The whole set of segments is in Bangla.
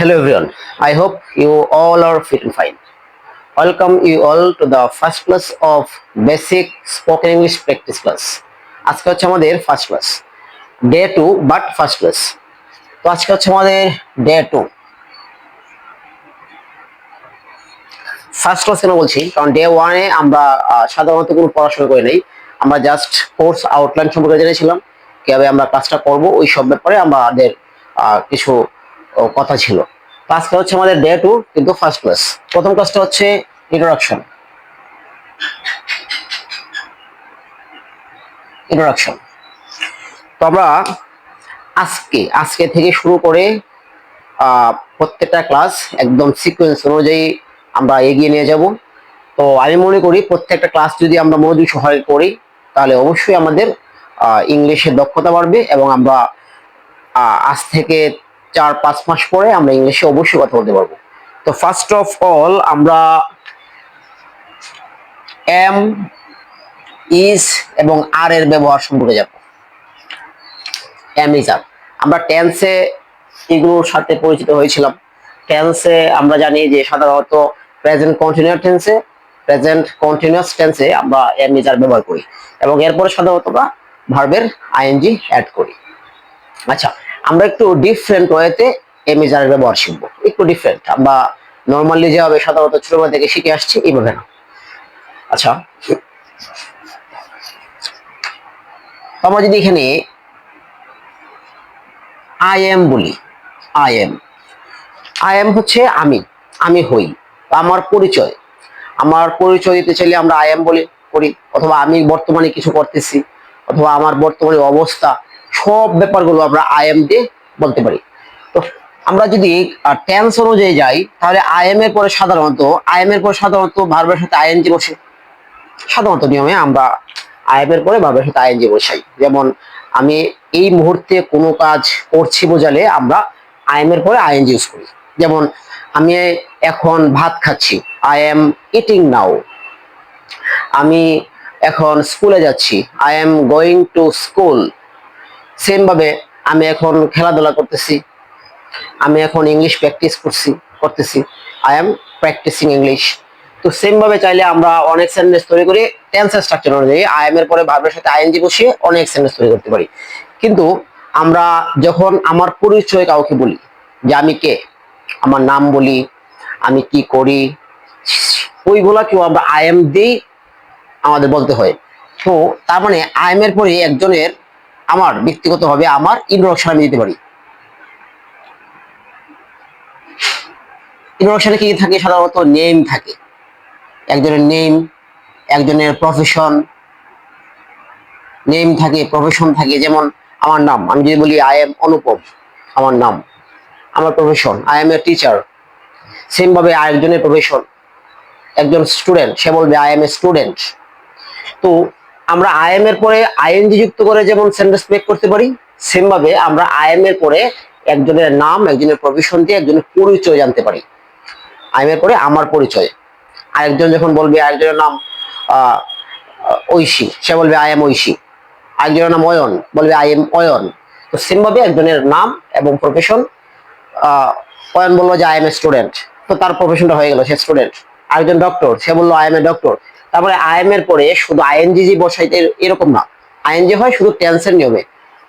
Hello everyone. I hope you all are fit and fine. Welcome you all to the first class of basic spoken English practice class. আজকে হচ্ছে আমাদের first class day 2 but first class. তো আজকে হচ্ছে আমাদের ডে 2 ফার্স্ট ক্লাস কেন বলছি, কারণ ডে 1 এ আমরা সাধারণত কোনো পড়াশোনা করি নাই। আমরা জাস্ট কোর্স আউটলাইন সম্পর্কে জেনেছিলাম, কিভাবে আমরা ক্লাসটা করব ওই সব ব্যাপারে আমাদের কিছু কথা ছিল। আজকে হচ্ছে আমাদের ডে 2 কিন্তু ফার্স্ট ক্লাস। প্রথম ক্লাসটা হচ্ছে ইন্ট্রোডাকশন। তো আমরা আজকে থেকে শুরু করে প্রত্যেকটা ক্লাস একদম সিকোয়েন্স অনুযায়ী আমরা এগিয়ে নিয়ে যাব। তো আমি মনে করি প্রত্যেকটা ক্লাস যদি আমরা মনোযোগ সহকারে করি তাহলে অবশ্যই আমাদের ইংলিশের দক্ষতা বাড়বে এবং আমরা আজ থেকে 4-5 মাস পরে আমরা ইংলিশে অবশ্যই কথা বলতে পারবো। তো ফার্স্ট অফ অল আমরা এম, ইজ এবং আর এর ব্যবহার সম্পর্কে যাব। এম, ইজ, আর আমরা টেন্সে এগুলোর সাথে পরিচিত হয়েছিলাম। টেন্সে আমরা জানি যে সাধারণত প্রেজেন্ট কন্টিনিউয়াস টেন্সে আমরা এম, ইজ, আর ব্যবহার করি এবং এরপরে সাধারণত আমরা ভার্বের আইএনজি অ্যাড করি। আচ্ছা, আমরা একটু ডিফারেন্ট ওয়েতে এম, ইজ, আর এর ব্যবহার শিখবো। একটু ডিফারেন্ট, আমরা নর্মালি যেভাবে সাধারণত ছোটবেলা থেকে শিখে আসছি এইভাবে না। আচ্ছা, আমরা যদি এখানে আই এম বলি, আই এম হচ্ছে আমি হই। আমার পরিচয় দিতে চাইলে আমরা আই এম করি, অথবা আমি বর্তমানে কিছু করতেছি, অথবা আমার বর্তমানে অবস্থা, সব ব্যাপারগুলো আমরা আই এম দিয়ে বলতে পারি। তো আমরা যদি টেন্স অনুযায়ী যাই তাহলে আই এম এর পরে সাধারণত ভার্বের সাথে আইএনজি বসে। সাধারণত নিয়মে আমরা আই এম এর পরে ভার্বের সাথে আইএনজি বসাই। যেমন আমি এই মুহূর্তে কোনো কাজ করছি বোঝালে আমরা আই এম এর পরে আইএনজি ইউজ করি। যেমন আমি এখন ভাত খাচ্ছি, আই এম ইটিং নাও। আমি এখন স্কুলে যাচ্ছি, I am going to school. Same ভাবে আমি এখন খেলাধুলা করতেছি, আমি এখন ইংলিশ প্র্যাকটিস করতেছি, আই এম প্র্যাকটিসিং ইংলিশ। তো সেম ভাবে চাইলে আমরা অনেক সেন্টেন্স তৈরি করি টেন্সের স্ট্রাকচার অনুযায়ী আই এম এর পরে ভার্বের সাথে আইএনজি বসিয়ে অনেক সেন্টেন্স তৈরি করতে পারি। কিন্তু আমরা যখন আমার পরিচয় কাউকে বলি, যে আমি কে, আমার নাম বলি, আমি কি করি, ওইগুলা কেউ আমরা আই এম দিয়েই আমাদের বলতে হয়। তো তার মানে আই এম এর পরে একজনের আমার ব্যক্তিগতভাবে আমার ইন্ট্রোডাকশন আমি দিতে পারি। ইন্ট্রোডাকশনে কি থাকে? সাধারণত নেম থাকে, একজনের নেম, একজনের প্রফেশন থাকে। যেমন আমার নাম, আমি যদি বলি আই এম অনুপম, আমার নাম। আমার profession, I am a teacher. Same ভাবে আরেকজনের প্রফেশন, একজন স্টুডেন্ট, সে বলবে আই এম এ স্টুডেন্ট। তো আমরা আই এম এর পরে আইএনজি যুক্ত করে যেমন সেন্টেন্স মেক করতে পারি, সেম ভাবে আমরা আই এম এর পরে একজনের নাম, একজনের প্রফেশন দিয়ে একজনের পরিচয় জানতে পারি। আই এম এর পরে আমার পরিচয়। আরেকজন যখন বলবে আরেকজনের নাম ঐশী, সে বলবে আই এম ঐশী। আরেকজনের নাম অয়ন, বলবে আই এম অয়ন। তো সেম ভাবে একজনের নাম এবং প্রফেশন, অয়ন বললো যে আই এম এ স্টুডেন্ট, তো তার প্রফেশনটা হয়ে গেল, সে স্টুডেন্ট। আরেকজন ডক্টর, সে বললো আই এম এ ডক্টর। তারপরে আই এম এর পরে শুধু আইএনজি বসাইতে এরকম না, আইএনজি হয় শুধু টেন্সের নিয়মে।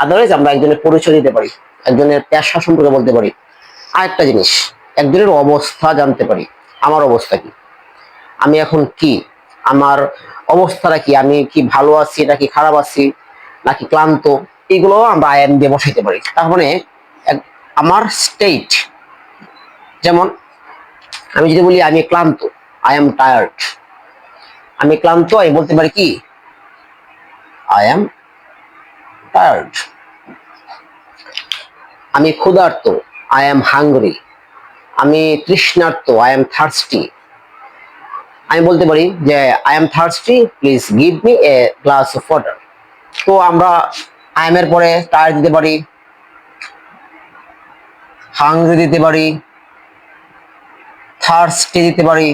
আদারওয়াইজ আমরা একজনের পরিচয় দিতে পারি, একজনের পেশা সম্পর্কে বলতে পারি। আরেকটা জিনিস, একজনের অবস্থা জানতে পারি। আমার অবস্থা কি, আমি এখন কি, আমার অবস্থাটা কি, আমি কি ভালো আছি নাকি খারাপ আছি নাকি ক্লান্ত, এগুলো আমরা আই এম দিয়ে বসাইতে পারি। তার মানে আমার স্টেট, যেমন আমি যদি বলি আমি ক্লান্ত, আই এম টায়ার্ড, আমি ক্লান্ত, আমি বলতে পারি কি আই এম টায়ার্ড। আমি ক্ষুধার্ত, আই এম হাংরি। আমি তৃষ্ণার্ত, আই এম থার্স্টি। আমি বলতে পারি যে I am thirsty, please give me a glass of water. তো আমরা আই এম এর পরে টায়ার্ড দিতে পারি, হাংরি দিতে পারি, থার্স্টি দিতে পারি।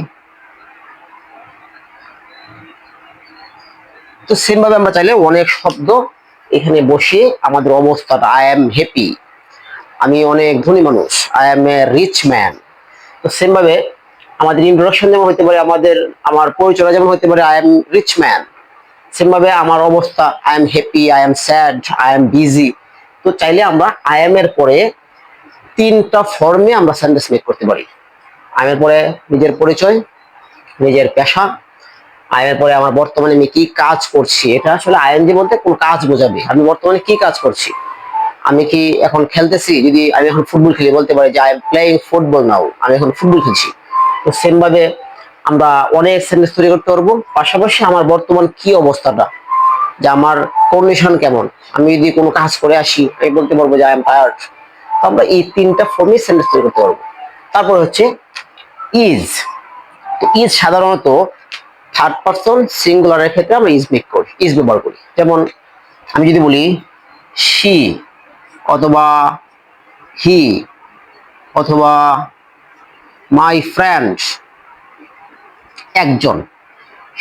তো সেম ভাবে আমরা চাইলে অনেক শব্দ এখানে বসিয়ে আমাদের অবস্থাটা, আই এম হ্যাপি, আমি অনেক ধনী মানুষ, I am a rich man. তো সেম ভাবে আমাদের ইন্ট্রোডাকশন যেমন হতে পারে, আমার পরিচয় যেমন হতে পারে I am rich man, same ভাবে আমার অবস্থা I am happy, I am sad, I am busy. তো চাইলে আমরা আই এম এর পরে তিনটা ফর্মে আমরা সেন্টেন্স মেক করতে পারি। আই এর পরে নিজের পরিচয়, নিজের পেশা, আই এর পরে আমার বর্তমানে আমি কি কাজ করছি। এটা আসলে আইএনজি বলতে কোন কাজ বোঝাবে, আমি বর্তমানে কি কাজ করছি। আমি কি এখন খেলতেছি, যদি আমি এখন ফুটবল খেলি বলতে পারি যে আই এম প্লেইং ফুটবল নাও, আমি এখন ফুটবল খেলছি। তো সেম ভাবে আমরা অনেক সেন্টেন্স তৈরি করতে পারবো। পাশাপাশি আমার বর্তমান কি অবস্থাটা, যে আমার কন্ডিশন কেমন, আমি যদি কোনো কাজ করে আসি আমি বলতে পারবো যে আই এম টায়ার্ড। তো আমরা এই তিনটা ফর্মে সেন্টেন্স তৈরি করতে পারবো। তারপর হচ্ছে ইজ। তো ইজ সাধারণত থার্ড পারসন সিঙ্গুলারের ক্ষেত্রে আমরা ইজ মেক করি, ইজ ব্যবহার করি। যেমন আমি যদি বলি শি অথবা হি অথবা মাই ফ্রেন্ড, একজন,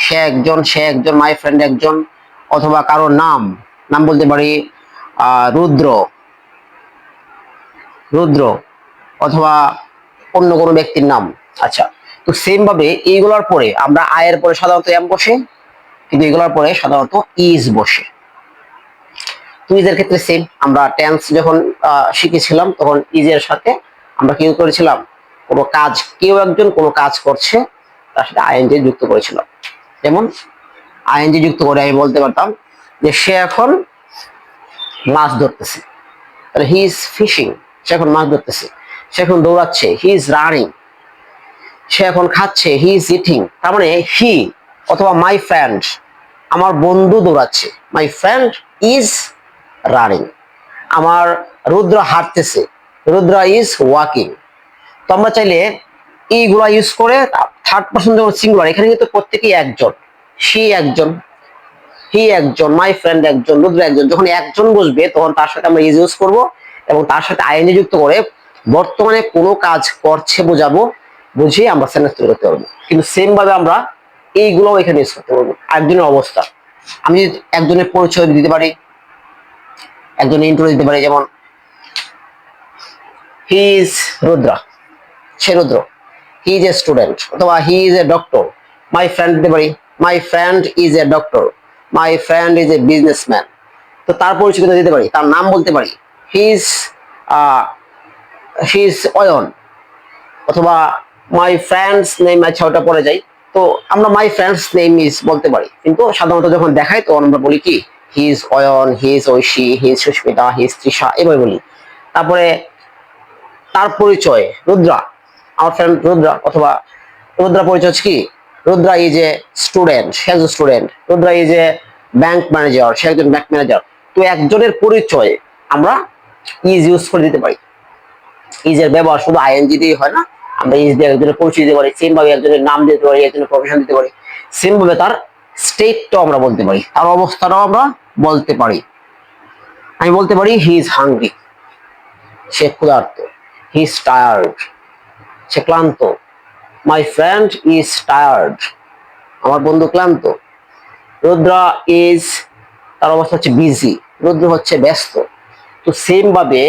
সে একজন, সে একজন, মাই ফ্রেন্ড একজন। অথবা কারোর নাম, নাম বলতে পারি রুদ্র, রুদ্র, অথবা অন্য কোনো ব্যক্তির নাম। আচ্ছা, তো সেম ভাবে এইগুলোর পরে আমরা আয়ের পরে সাধারণত এম বসে, কিন্তু এগুলোর পরে সাধারণত ইজ বসে। তো ইজের ক্ষেত্রে সেম, আমরা টেন্স যখন শিখেছিলাম তখন ইজের সাথে আমরা কি করেছিলাম, কোনো কাজ, কেউ একজন কোনো কাজ করছে তার সাথে আইএনজি যুক্ত করেছিলাম। যেমন আইএনজি যুক্ত করে আমি বলতে পারতাম যে সে এখন মাছ ধরতেছে, তাহলে হি ইজ ফিশিং, সে এখন মাছ ধরতেছে। সে এখন দৌড়াচ্ছে, হি ইজ রানিং। সে এখন খাচ্ছে, হি ইজ ইটিং। তার মানে হি অথবা মাই ফ্রেন্ড, আমার বন্ধু দৌড়াচ্ছে, মাই ফ্রেন্ড ইজ রানিং। আমার রুদ্র হাঁটতেছে, রুদ্র ইজ ওয়াকিং। তো আমরা চাইলে এইগুলা ইউজ করে থার্ড পারসন যখন সিঙ্গুলার, এখানে কিন্তু প্রত্যেকেই একজন, সে একজন, হি একজন, মাই ফ্রেন্ড একজন, রুদ্র একজন। যখন একজন বসবে তখন তার সাথে আমরা ইজ ইউজ করবো এবং তার সাথে আইএনজি যুক্ত করে বর্তমানে কোনো কাজ করছে বোঝাবো, বুঝিয়ে আমরা সেন্টেন্স তৈরি করতে পারবো। কিন্তু সেম ভাবে আমরা এইগুলোও এখানে ইউজ করতে পারবো। একজনের অবস্থা, আমি একজনের পরিচয় দিতে পারি, একজনের ইন্ট্রো দিতে পারি। যেমন হি ইজ রুদ্রা, সে Rudra, he is a student, অথবা he is a doctor. My friend দিতে পারি, my friend is a doctor, my friend is a businessman. তো তার পরিচয় দিতে পারি, তার নাম বলতে পারি, হি ইজ অয়ন, অথবা মাই ফ্রেন্ডস নেম। আচ্ছা, ওটা পরে যাই। তো আমরা মাই ফ্রেন্ডস নেম ইজ বলতে পারি, কিন্তু সাধারণত যখন দেখাই তখন আমরা বলি কি he is Ayan, he is Aishi, he is Susmita, he is Trisha, এভাবে বলি। তারপরে তার পরিচয় রুদ্রা, আমার ফ্রেন্ড রুদ্রা, অথবা রুদ্রা পরিচয় হচ্ছে কি, রুদ্রা ইজ এ স্টুডেন্ট, সে একজন student. Rudra is a bank manager, সে একজন ব্যাংক ম্যানেজার। তো একজনের পরিচয় আমরা ইজ ইউজ করে দিতে পারি। ইজের ব্যবহার শুধু আইএনজি দিয়ে হয় না, আমরা ইজ দিয়ে একজনের পরিচয় দিতে পারি, সেম ভাবে একজনের নাম দিতে পারি, একজনের প্রফেশন দিতে পারি, সেম ভাবে তার স্টেটটাও আমরা বলতে পারি, তার অবস্থাটাও আমরা বলতে পারি। আমি বলতে পারি হি ইজ হাংরি, সে ক্ষুধার্ত। হি ইজ টায়ার্ড, সে ক্লান্ত। মাই ফ্রেন্ড ইজ টায়ার্ড, আমার বন্ধু ক্লান্ত। রুদ্রা ইজ, তার অবস্থা হচ্ছে বিজি, রুদ্র হচ্ছে ব্যস্ত। তো সেম ভাবে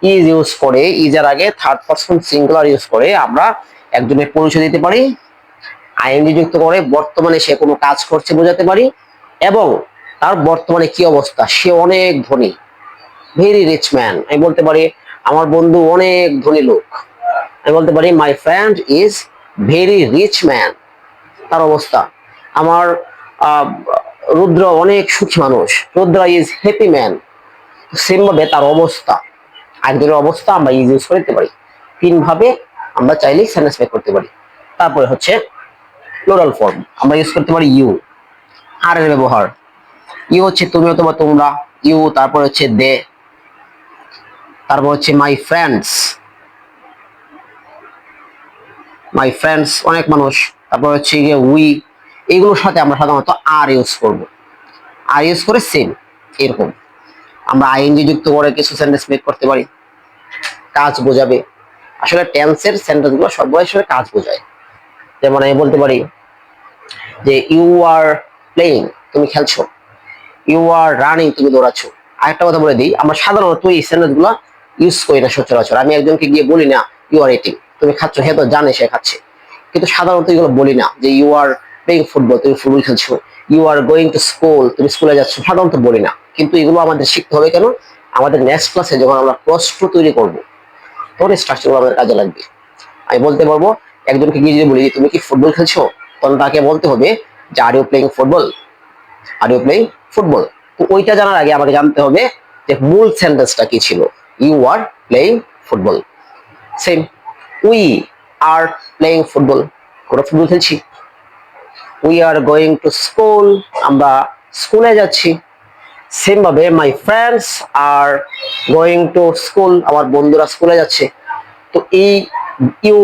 ইজ ইউজ করে, ইজের আগে থার্ড পারসন সিঙ্গুলার ইউজ করে আমরা একজনের পরিচয় দিতে পারি, আইএনজি যুক্ত করে বর্তমানে সে কোনো কাজ করছে বোঝাতে পারি, এবং তার বর্তমানে কি অবস্থা, সে অনেক ধনী, ভেরি রিচ ম্যান। আমি বলতে পারি আমার বন্ধু অনেক ধনী লোক, আমি বলতে পারি my friend is very rich man, তার অবস্থা। আমার রুদ্র অনেক সুখী মানুষ, Rudra is happy man. Same ভাবে তার অবস্থা, একজনের অবস্থা আমরা ইজ ইউজ করতে পারি। তিন ভাবে আমরা চাইলে সেন্টেন্স মেক করতে পারি। তারপরে হচ্ছে প্লুরাল ফর্ম, আমরা ইউজ করতে পারি ইউ। আর এর ব্যবহার, ইউ হচ্ছে তুমি অথবা তোমরা, ইউ, তারপর হচ্ছে দে, তারপর হচ্ছে মাই ফ্রেন্ডস, মাই ফ্রেন্ডস অনেক মানুষ। তারপর হচ্ছে গিয়ে উই, এইগুলোর সাথে আমরা সাধারণত আর ইউজ করব। আর ইউজ করে সেম এরকম আমরা আইএনজি যুক্ত করে কিছু সেন্টেন্স মেক করতে পারি, কাজ বোঝাবে। আসলে টেন্সের সেন্টেন্স গুলো সবগুলো আসলে কাজ বোঝায়। যেমন আমি বলতে পারি যে ইউ আর প্লেইং, তুমি খেলছো। ইউ আর রানিং, তুমি দৌড়াচ্ছ। আরেকটা কথা বলে দিই, আমরা সাধারণত এই সেন্টেন্স গুলো ইউজ করি না সচরাচর। আমি একজনকে গিয়ে বলি না ইউ আর ইটিং, তুমি খাচ্ছ, হ্যাঁ তো জানে সে খাচ্ছে, কিন্তু সাধারণত এগুলো বলি না যে ইউ আর প্লেইং ফুটবল, তুমি ফুটবল খেলছো, you are going to school, তুমি স্কুলে যাচ্ছ, সাধারণত বলি না। কিন্তু এগুলো আমাদের শিখতে হবে কেন, আমাদের নেক্সট ক্লাসে যখন আমরা প্রশ্ন তৈরি করবো তখন এই স্ট্রাকচারগুলো আমাদের কাজে লাগবে। আমি বলতে পারবো, একজনকে গিয়ে যদি বলি তুমি কি ফুটবল খেলছো, তখন তাকে বলতে হবে যে are you playing football, are you playing football. তো ওইটা জানার আগে আমাকে জানতে হবে যে মূল সেন্টেন্সটা কি ছিল, you are playing football. Same, we are playing football, আমরা ফুটবল খেলছি। We are going to school, আমরা স্কুলে যাচ্ছি। সেম ভাবে my friends are going to school, আমার বন্ধুরা স্কুলে যাচ্ছে। তো এই you,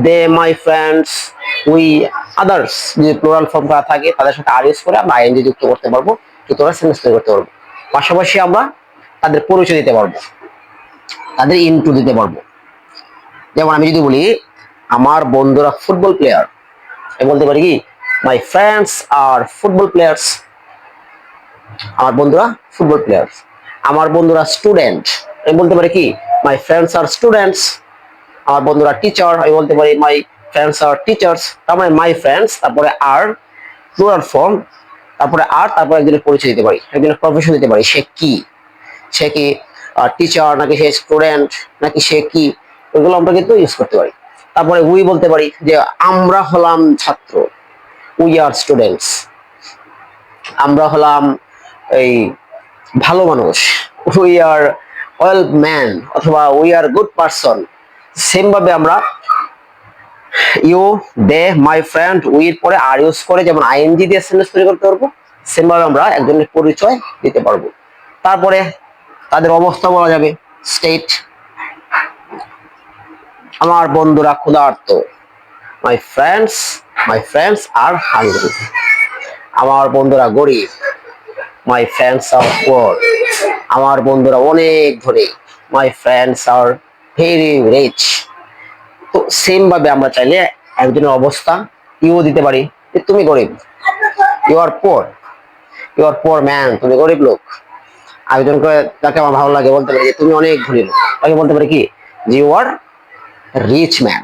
they, my friends, we, others যদি প্লুরাল ফর্ম করা থাকে তাদের সাথে আর ইউজ করে আমরা আইএনজি যুক্ত করতে পারবো, যুক্ত করে সেন্টেন্স তৈরি করতে পারবো। পাশাপাশি আমরা তাদের পরিচয় দিতে পারবো, তাদের ইনটু দিতে পারবো। যেমন আমি যদি বলি আমার বন্ধুরা ফুটবল প্লেয়ার, আমি বলতে পারি কি my friends are football players, আমার বন্ধুরা ফুটবল প্লেয়ার্স। আমার বন্ধুরা স্টুডেন্ট, আমি বলতে পারি কি মাই ফ্রেন্ডস আর স্টুডেন্টস। আমার বন্ধুরা টিচার, আমি বলতে পারি মাই ফ্রেন্ডস আর টিচার্স। তার মানে মাই ফ্রেন্ডস, তারপরে আর প্লুরাল ফর্ম, তারপরে আর, তারপরে একজনের পরিচয় দিতে পারি, একজনের প্রফেশন দিতে পারি, সে কি, সে কি টিচার নাকি সে স্টুডেন্ট নাকি সে কি, ওইগুলো আমরা কিন্তু ইউজ করতে পারি। তারপরে উই বলতে পারি যে আমরা হলাম ছাত্র, উই আর স্টুডেন্টস। আমরা হলাম এই ভালো মানুষ, উই আর ওয়েল ম্যান, অথবা we are good person. Same ভাবে আমরা ইউ, দে, মাই ফ্রেন্ড, উইর পরে আর ইউজ করে যেমন আইএনজি দিয়ে সেন্টেন্স তৈরি করতে পারবো, সেম ভাবে আমরা একজনের পরিচয় দিতে পারবো। তারপরে তাদের অবস্থা বলা যাবে, স্টেট, আমার বন্ধুরা ক্ষুধার্ত, মাই ফ্রেন্ডস আর হাংরি। আমার বন্ধুরা গরিব, মাই ফ্রেন্ডস আর পুয়ার। আমার বন্ধুরা অনেক ধনী, my friends are very rich. তো সেম ভাবে আমরা চাইলে একজনের অবস্থা ইউ দিতে পারি, তুমি গরিব, you are poor, you are poor man, তুমি গরিব লোক। আরেকজনকে তাকে আমার ভালো লাগে বলতে পারি যে তুমি অনেক ধনী লোক, তাকে বলতে পারি কি যে ইউ আর রিচ ম্যান,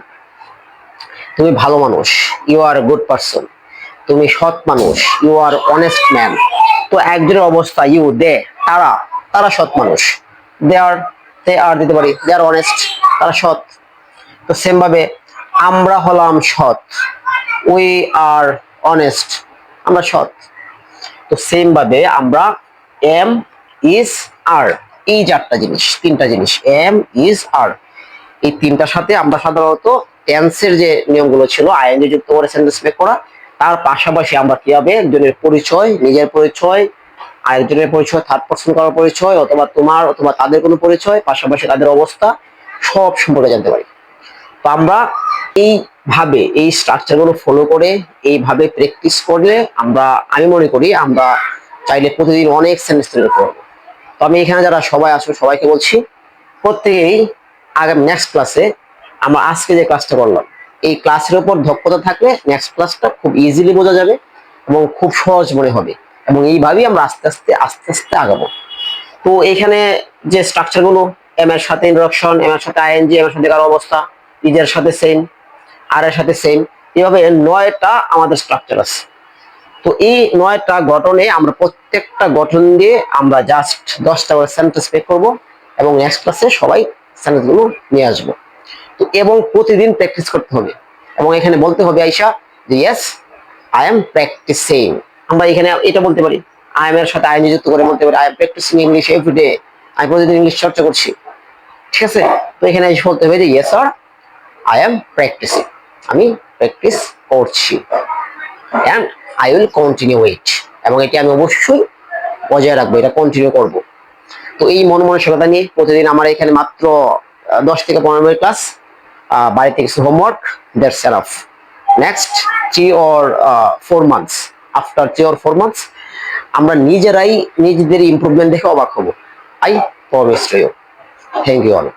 তুমি ভালো মানুষ, ইউ আর গুড পারসন, তুমি সৎ মানুষ, ইউ আর অনেস্ট ম্যান। তো একজনের অবস্থা ইউ, দে, তারা, তারা সৎ মানুষ, দে আর দিতে পারি, দে আর অনেস্ট, তারা সৎ। তো সেম ভাবে আমরা হলাম সৎ, উই আর অনেস্ট, আমরা সৎ। তো সেম ভাবে আমরা এম, ইজ, আর, এই চারটা জিনিস, তিনটা জিনিস এম, ইজ, আর, এই তিনটার সাথে আমরা সাধারণত টেন্সের যে নিয়মগুলো ছিল আইএনজি যুক্ত করে সেন্টেন্স মেক করা, তার পাশাপাশি আমরা কিভাবে একজনের পরিচয়, নিজের পরিচয়, আরেকজনের পরিচয়, থার্ড পারসন কারো পরিচয়, অথবা তোমার অথবা তাদের কোনো পরিচয়, পাশাপাশি তাদের অবস্থা, সব সম্পর্কে জানতে পারি। তো আমরা এইভাবে এই স্ট্রাকচারগুলো ফলো করে এইভাবে প্র্যাকটিস করলে আমরা, আমি মনে করি আমরা চাইলে প্রতিদিন অনেক সেন্টেন্স তৈরি করবো। তো আমি এখানে যারা সবাই আসো সবাইকে বলছি প্রত্যেকেই আগামী নেক্সট ক্লাসে, আমরা আজকে যে ক্লাসটা করলাম এই ক্লাসের উপর দক্ষতা থাকলে নেক্সট ক্লাসটা খুব ইজিলি বোঝা যাবে এবং খুব সহজ মনে হবে, এবং এইভাবেই আমরা আস্তে আস্তে আগাবো। তো এখানে যে স্ট্রাকচারগুলো, এম এর সাথে ইন্ট্রোডাকশন, এম এর সাথে আইএনজি, এম এর সাথে কারো অবস্থা, ইজের সাথে সেম, আর এর সাথে সেম, এইভাবে 9টা আমাদের স্ট্রাকচার আছে। তো এই 9টা গঠনে আমরা প্রত্যেকটা গঠন দিয়ে আমরা জাস্ট 10টা করে সেন্টেন্স মেক করবো এবং নেক্সট ক্লাসে সবাই সেন্টেন্সগুলো নিয়ে আসবো। তো এবং প্রতিদিন প্র্যাকটিস করতে হবে, এবং এখানে বলতে হবে আয়শা যে ইয়েস আই এম প্র্যাকটিসিং। আমরা এখানে এটা বলতে পারি, আই এম এর সাথে আই যুক্ত করে বলতে পারি I am practising English every day, আমি প্রতিদিন ইংলিশ চর্চা করছি, ঠিক আছে। তো এখানে এসে বলতে হবে যে yes sir I am practising, আমি প্র্যাকটিস করছি, and I will continue it, এবং এটি আমি অবশ্যই বজায় রাখবো, এটা কন্টিনিউ করব। তো এই মন মানসিকতা নিয়ে প্রতিদিন আমার এখানে মাত্র 10 থেকে 15 মিনিট ক্লাস, বাড়িতে কিছু homework, that's enough. Next 3 or 4 months, after 3 or 4 months আমরা নিজেরাই নিজেদের ইমপ্রুভমেন্ট দেখে অবাক হব। I promise to you. Thank you all.